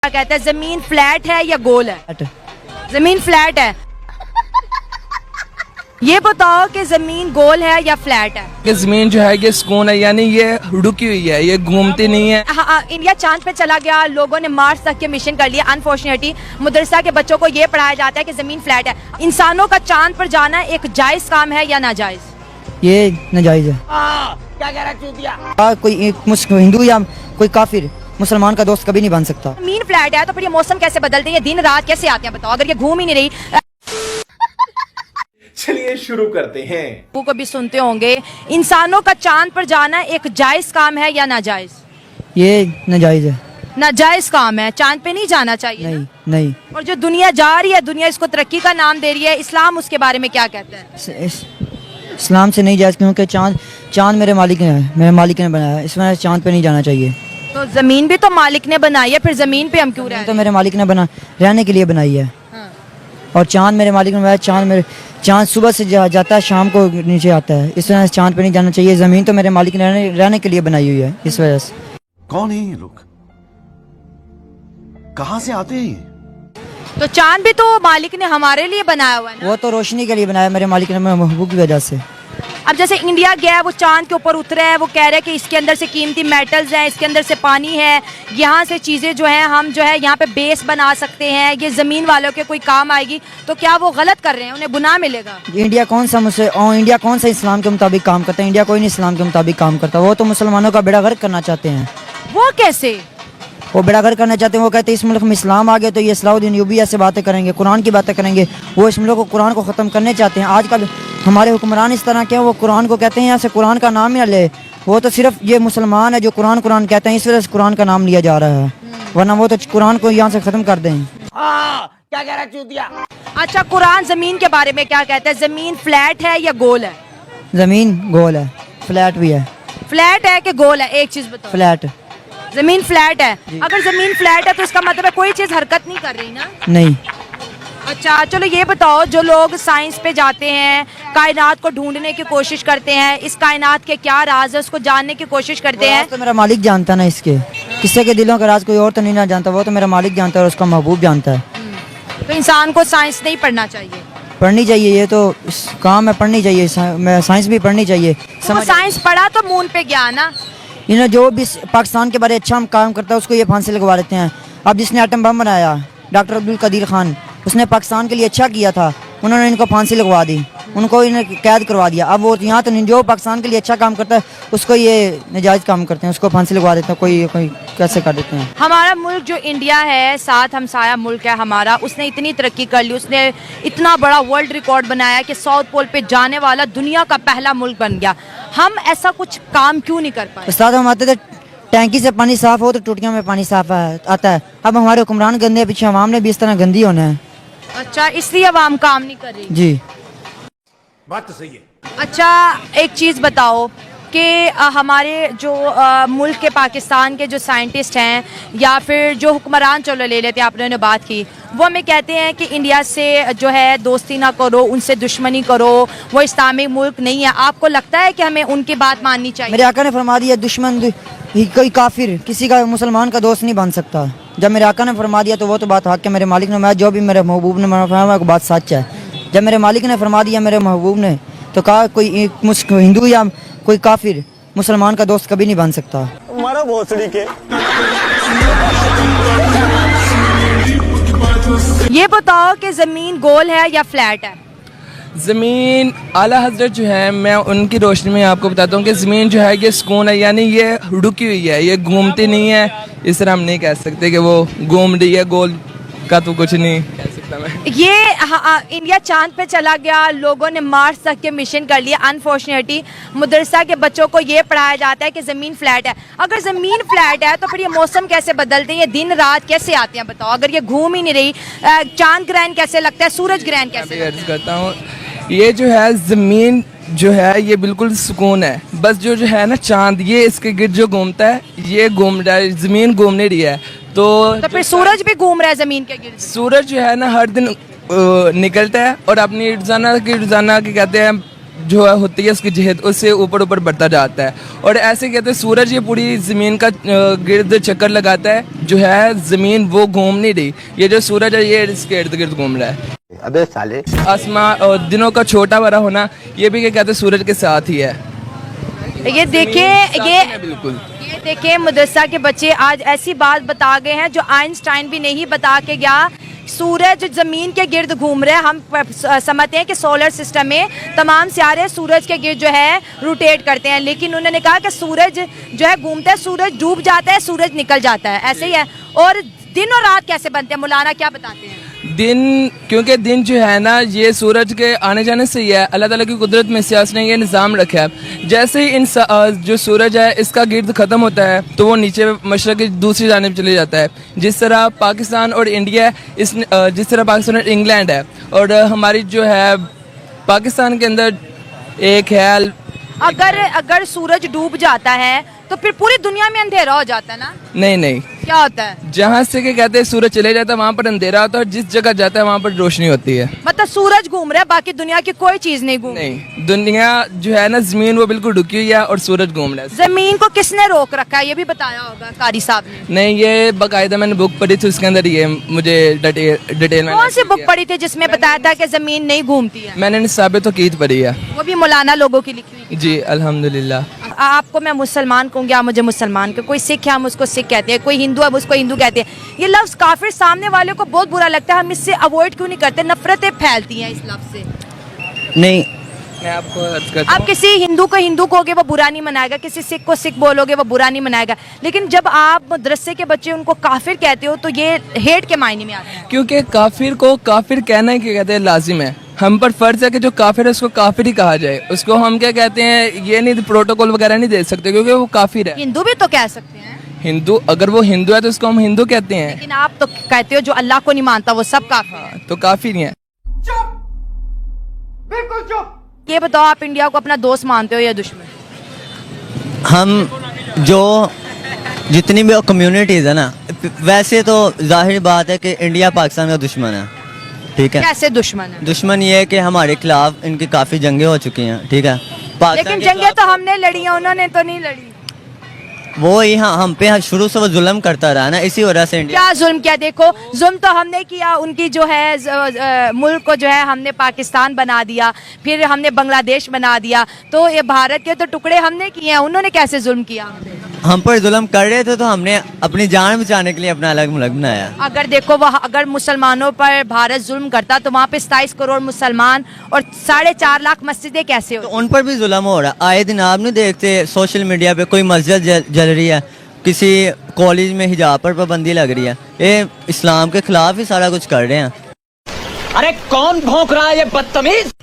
کیا کہتے ہیں زمین فلیٹ ہے یا گول ہے؟ زمین فلیٹ ہے. یہ بتاؤ کہ زمین گول ہے یا فلیٹ ہے؟ کہ زمین جو ہے یہ سکون ہے، یعنی یہ رکی ہوئی ہے، یہ گھومتی نہیں ہے. انڈیا چاند پہ چلا گیا، لوگوں نے مارس تک کے مشن کر لیا. انفارچونیٹلی مدرسہ کے بچوں کو یہ پڑھایا جاتا ہے کہ زمین فلیٹ ہے. انسانوں کا چاند پر جانا ایک جائز کام ہے یا ناجائز؟ یہ ناجائز ہے. کیا کہہ رہا چودیا؟ کوئی ہندو یا کوئی کافر مسلمان کا دوست کبھی نہیں بن سکتا. زمین فلیٹ ہے تو پھر یہ موسم کیسے بدلتے ہیں، یہ دن رات کیسے آتے ہیں؟ بتاؤ. اگر یہ گھوم ہی نہیں رہی. چلیے شروع کرتے ہیں. کو بھی سنتے ہوں گے، انسانوں کا چاند پر جانا ایک جائز کام ہے یا ناجائز؟ یہ ناجائز ہے. ناجائز کام ہے، چاند پہ نہیں جانا چاہیے. نہیں نہیں. اور جو دنیا جا رہی ہے، دنیا اس کو ترقی کا نام دے رہی ہے، اسلام اس کے بارے میں کیا کہتا ہے؟ اسلام سے نہیں جائز، کیونکہ چاند میرے مالک نے ہے، میرے مالک نے بنایا ہے، اس میں چاند پہ نہیں جانا چاہیے. تو زمین بھی تو مالک نے بنائی ہے، پھر زمین پہ ہم کیوں رہے ہیں؟ تو میرے مالک نے رہنے کے لیے بنائی ہے. اور چاند میرے مالک نے بنایا. چاند صبح سے جاتا ہے، شام کو نیچے آتا ہے، اس وجہ سے چاند پہ نہیں جانا چاہیے. زمین تو میرے مالک نے رہنے کے لیے بنائی ہوئی ہے، اس وجہ سے. کون ہیں یہ لوگ؟ کہاں سے آتے ہیں؟ تو چاند بھی تو مالک نے ہمارے لیے بنایا ہوا ہے نا. وہ تو روشنی کے لیے بنایا میرے مالک نے، میرے محبوب کی وجہ سے. اب جیسے انڈیا گیا ہے، وہ چاند کے اوپر اترا ہے، وہ کہہ رہے ہیں کہ اس کے اندر سے قیمتی میٹلز ہیں، اس کے اندر سے پانی ہے، یہاں سے چیزیں جو ہیں ہم جو ہے یہاں پہ بیس بنا سکتے ہیں، یہ زمین والوں کے کوئی کام آئے گی. تو کیا وہ غلط کر رہے ہیں؟ انہیں گناہ ملے گا؟ انڈیا کون سا اسلام کے مطابق کام کرتا ہے؟ انڈیا کوئی نہیں اسلام کے مطابق کام کرتا. وہ تو مسلمانوں کا بیڑا غرق کرنا چاہتے ہیں. وہ کیسے؟ وہ بیڑا غرق کرنا چاہتے ہیں. وہ کہتے ہیں اس ملک میں اسلام آ گیا تو یہ صلاح الدین ایوبی ایسے باتیں کریں گے، قرآن کی باتیں کریں گے. وہ اس ملک کو قرآن کو ختم کرنے چاہتے ہیں. آج کل ہمارے حکمران اس طرح کے ہیں، وہ قرآن کو کہتے ہیں یہاں سے قرآن کا نام ہی نہ لے. وہ تو صرف یہ مسلمان ہے جو قرآن کہتے ہیں، اس وجہ سے قرآن کا نام لیا جا رہا ہے، ورنہ وہ تو قرآن کو یہاں سے ختم کر دیں. کیا کہہ رہا چودیا؟ اچھا، قرآن زمین کے بارے میں کیا کہتا ہے؟ زمین فلیٹ ہے یا گول ہے؟ زمین گول ہے، فلیٹ بھی ہے. فلیٹ ہے کہ گول ہے؟ ایک چیز بتاؤ. فلیٹ. زمین فلیٹ ہے. اگر زمین فلیٹ ہے تو اس کا مطلب ہے کوئی چیز حرکت نہیں کر رہی نا؟ نہیں. اچھا چلو یہ بتاؤ، جو لوگ سائنس پہ جاتے ہیں، کائنات کو ڈھونڈنے کی کوشش کرتے ہیں، اس کائنات کے کیا راز ہے اس کو جاننے کی کوشش کرتے ہیں. تو میرا مالک جانتا نا اس کے، کسی کے دلوں کا راز کوئی اور تو نہیں نہ جانتا، وہ تو میرا مالک جانتا ہے اور اس کا محبوب جانتا ہے. تو انسان کو سائنس نہیں پڑھنا چاہیے؟ پڑھنی چاہیے، یہ تو کام ہے، پڑھنی چاہیے. سائنس بھی پڑھنی چاہیے. وہ سائنس پڑھا تو مون پہ گیا نا. جو بھی پاکستان کے بارے اچھا کام کرتا ہے اس کو یہ پھانسی لگوا دیتے ہیں. اب جس نے ایٹم بم بنایا، ڈاکٹر عبدالقدیر خان، اس نے پاکستان کے لیے اچھا کیا تھا، انہوں نے ان کو پھانسی لگوا دی، ان کو انہیں قید کروا دیا. اب وہ یہاں تو جو پاکستان کے لیے اچھا کام کرتا ہے اس کو یہ ناجائز کام کرتے ہیں، اس کو پھانسی لگوا دیتے ہیں. کوئی کیسے کر دیتے ہیں. ہمارا ملک جو انڈیا ہے، ساتھ ہمسایہ ملک ہے ہمارا، اس نے اتنی ترقی کر لی، اس نے اتنا بڑا ورلڈ ریکارڈ بنایا کہ ساؤتھ پول پہ جانے والا دنیا کا پہلا ملک بن گیا. ہم ایسا کچھ کام کیوں نہیں کر پائے؟ استاد ہم آتے تھے ٹینکی سے پانی صاف ہو تو ٹوٹیوں میں پانی صاف آتا ہے. اب ہمارے حکمران گندے، پیچھے عوام نے بھی اس طرح گندی ہونا ہے. اچھا، اس لیے عوام کام نہیں کر رہی. جی بات تو صحیح ہے. اچھا ایک چیز بتاؤ کہ ہمارے جو ملک کے پاکستان کے جو سائنٹسٹ ہیں یا پھر جو حکمران، چلو لے لیتے ہیں، آپ نے بات کی، وہ ہمیں کہتے ہیں کہ انڈیا سے جو ہے دوستی نہ کرو، ان سے دشمنی کرو، وہ اسلامی ملک نہیں ہے. آپ کو لگتا ہے کہ ہمیں ان کی بات ماننی چاہیے؟ میرے آقا نے فرما دیا دشمن کوئی کافر کسی کا مسلمان کا دوست نہیں بن سکتا. جب میرے آقا نے فرما دیا تو وہ تو بات حق ہے. میرے مالک نے جو بھی میرے محبوب نے فرمایا وہ بات سچ ہے. جب میرے مالک نے فرما دیا میرے محبوب نے تو کہا کوئی ہندو یا کوئی کافر مسلمان کا دوست کبھی نہیں بن سکتا. ہمارا بھوسڑی کے. یہ بتاؤ کہ زمین گول ہے یا فلیٹ ہے؟ زمین اعلیٰ حضرت جو ہے، میں ان کی روشنی میں آپ کو بتاتا ہوں کہ زمین جو ہے یہ سکون ہے، یعنی یہ رکی ہوئی ہے، یہ گھومتی نہیں ہے. اس طرح ہم نہیں کہہ سکتے کہ وہ گھوم رہی ہے، گول کا تو کچھ نہیں کہہ سکتا میں. یہ انڈیا چاند پہ چلا گیا، لوگوں نے مارس تک کے مشن کر لیا. انفارچونیٹلی مدرسہ کے بچوں کو یہ پڑھایا جاتا ہے کہ زمین فلیٹ ہے. اگر زمین فلیٹ ہے تو پھر یہ موسم کیسے بدلتے ہیں، یہ دن رات کیسے آتے ہیں؟ بتاؤ. اگر یہ گھوم ہی نہیں رہی، چاند گرہن کیسے لگتا ہے، سورج گرہن کیسے لگتا ہے؟ عرض کرتا ہوں، یہ جو ہے زمین جو ہے یہ بالکل سکون ہے. بس جو ہے نا چاند، یہ اس کے گرد جو گھومتا ہے، یہ گھوم رہا ہے، زمین گھوم نہیں رہی ہے. تو پھر سورج بھی گھوم رہا ہے زمین کے گرد. سورج جو ہے نا ہر دن نکلتا ہے اور اپنی روزانہ کی کہتے ہیں جو ہوتی ہے اس کی جہت اس سے اوپر اوپر بڑھتا جاتا ہے اور ایسے کہتے ہیں سورج یہ پوری زمین کا گرد چکر لگاتا ہے جو ہے زمین وہ گھوم نہیں رہی یہ جو سورج ہے یہ اس کے ارد گرد گھوم رہا ہے ابے سالے آسمان اور دنوں کا چھوٹا بڑا ہونا یہ بھی کہتے ہیں سورج کے ساتھ ہی ہے یہ دیکھیں بالکل یہ دیکھیں مدرسہ کے بچے آج ایسی بات بتا گئے ہیں جو آئنسٹائن بھی نہیں بتا کے گیا سورج زمین کے گرد گھوم رہے ہیں ہم سمجھتے ہیں کہ سولر سسٹم میں تمام سیارے سورج کے گرد جو ہے روٹیٹ کرتے ہیں لیکن انہوں نے کہا کہ سورج جو ہے گھومتا ہے سورج ڈوب جاتا ہے سورج نکل جاتا ہے ایسے ہی ہے اور دن اور رات کیسے بنتے ہیں مولانا کیا بتاتے ہیں دن کیونکہ دن جو ہے نا یہ سورج کے آنے جانے سے ہی ہے اللہ تعالیٰ کی قدرت میں سے اس نے یہ نظام رکھا ہے جیسے ہی جو سورج ہے اس کا گرد ختم ہوتا ہے تو وہ نیچے مشرق کی دوسری جانب چلے جاتا ہے جس طرح پاکستان اور انڈیا جس طرح پاکستان اور انگلینڈ ہے اور ہماری جو ہے پاکستان کے اندر ایک ہے اگر سورج ڈوب جاتا ہے تو پھر پوری دنیا میں اندھیرا ہو جاتا ہے نا نہیں کیا ہوتا ہے جہاں سے کہ کہتے ہیں سورج چلے جاتا ہے وہاں پر اندھیرا ہوتا ہے اور جس جگہ جاتا ہے وہاں پر روشنی ہوتی ہے مطلب سورج گھوم رہا ہے باقی دنیا کی کوئی چیز نہیں گھوم نہیں دنیا جو ہے نا زمین وہ بالکل ڈکی ہوئی ہے اور سورج گھوم رہا ہے زمین کو کس نے روک رکھا ہے یہ بھی بتایا ہوگا قاری صاحب نے نہیں یہ باقاعدہ میں نے بک پڑھی تھی اس کے اندر یہ مجھے ڈیٹیل میں کون سی بک پڑھی تھی جس میں بتایا تھا کہ زمین نہیں گھومتی ہے میں نے ثابت توقید پڑھی ہے وہ بھی مولانا لوگوں کی لکھی ہوئی جی الحمدللہ آپ کو میں مسلمان کہوں گی آپ مجھے مسلمان کہ کوئی سکھ ہے ہم اس کو سکھ کہتے ہیں کوئی ہندو ہے ہم اس کو ہندو کہتے ہیں یہ لفظ کافر سامنے والے کو بہت برا لگتا ہے ہم اس سے اوائڈ کیوں نہیں کرتے نفرتیں پھیلتی ہیں اس لفظ سے نہیں میں آپ کو عرض کرتا آپ کسی ہندو کو ہندو کہو گے وہ برا نہیں منائے گا کسی سکھ کو سکھ بولو گے وہ برا نہیں منائے گا لیکن جب آپ مدرسے کے بچے ان کو کافر کہتے ہو تو یہ ہیٹ کے معنی میں آتا ہے کیونکہ کافر کو کافر کہنا ہی کیا کہتے ہیں لازم ہے ہم پر فرض ہے کہ جو کافر ہے اس کو کافر ہی کہا جائے اس کو ہم کیا کہتے ہیں یہ نہیں پروٹوکول وغیرہ نہیں دے سکتے کیونکہ وہ کافر ہے ہندو بھی تو کہہ سکتے ہیں ہندو اگر وہ ہندو ہے تو اس کو ہم ہندو کہتے ہیں لیکن آپ تو کہتے ہو جو اللہ کو نہیں مانتا وہ سب کافر ہے تو کافر ہی ہیں یہ بتاؤ آپ انڈیا کو اپنا دوست مانتے ہو یا دشمن ہم جو جتنی بھی کمیونٹیز ہے نا ویسے تو ظاہر بات ہے کہ انڈیا پاکستان کا دشمن ہے ٹھیک ہے کیسے دشمن ہے دشمن یہ ہے کہ ہمارے خلاف ان کی کافی جنگیں ہو چکی ہیں ٹھیک ہے لیکن جنگیں تو ہم نے لڑی ہیں انہوں نے تو نہیں لڑی وہی ہم پہ شروع سے وہ ظلم کرتا رہا نا اسی وجہ سے انڈیا کیا ظلم کیا دیکھو ظلم تو ہم نے کیا ان کی جو ہے ملک کو جو ہے ہم نے پاکستان بنا دیا پھر ہم نے بنگلہ دیش بنا دیا تو یہ بھارت کے تو ٹکڑے ہم نے کیے ہیں انہوں نے کیسے ظلم کیا ہم پر ظلم کر رہے تھے تو ہم نے اپنی جان بچانے کے لیے اپنا الگ ملک بنایا اگر دیکھو وہ اگر مسلمانوں پر بھارت ظلم کرتا تو وہاں پہ 27 کروڑ مسلمان اور 4.5 لاکھ مسجدیں کیسے تو ہوتی ان پر بھی ظلم ہو رہا ہے آئے دن آپ نہیں دیکھتے سوشل میڈیا پہ کوئی مسجد جل رہی ہے کسی کالج میں حجاب پر پابندی لگ رہی ہے یہ اسلام کے خلاف ہی سارا کچھ کر رہے ہیں ارے کون بھونک رہا ہے یہ بدتمیز